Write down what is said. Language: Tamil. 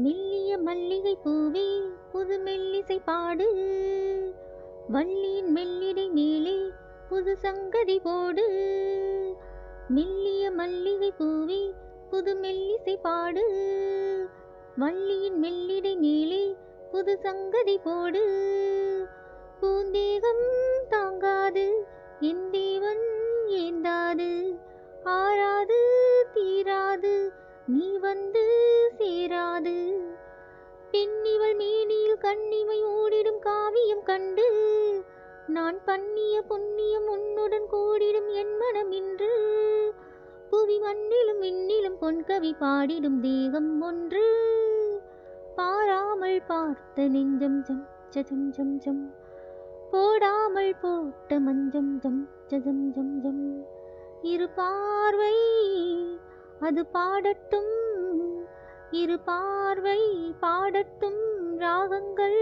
மெல்லிய மல்லிகை பூவே புது மெல்லிசை பாடு, வள்ளியின் மெல்லிடை மேலே புது சங்கதி போடு. மெல்லிய மல்லிகை பூவே புது மெல்லிசை பாடு, வள்ளியின் மெல்லிடை மேலே புது சங்கதி போடு. பூந்தேகம் தாங்காது என் தேவன் ஏந்தாது, ஆறாது தீராது நீ வந்து சேராது. பெண்ணிவள் மேனியில் கண்ணிமை ஓடிடும் காவியம் கண்டு, நான் பண்ணிய புண்ணியம் உன்னுடன் கூடிடும் என் மனம் இன்று. புவி மண்ணிலும் விண்ணிலும் பொன்கவி பாடிடும் தேகம் ஒன்று, பாராமல் பார்த்த நெஞ்சம் ஜம் ஜம் ஜம் ஜம், போடாமல் போட்ட மஞ்சம் ஜம் ஜம் ஜம் ஜம். இரு பார்வை அது பாடட்டும், இரு பார்வை பாடட்டும் ராகங்கள்.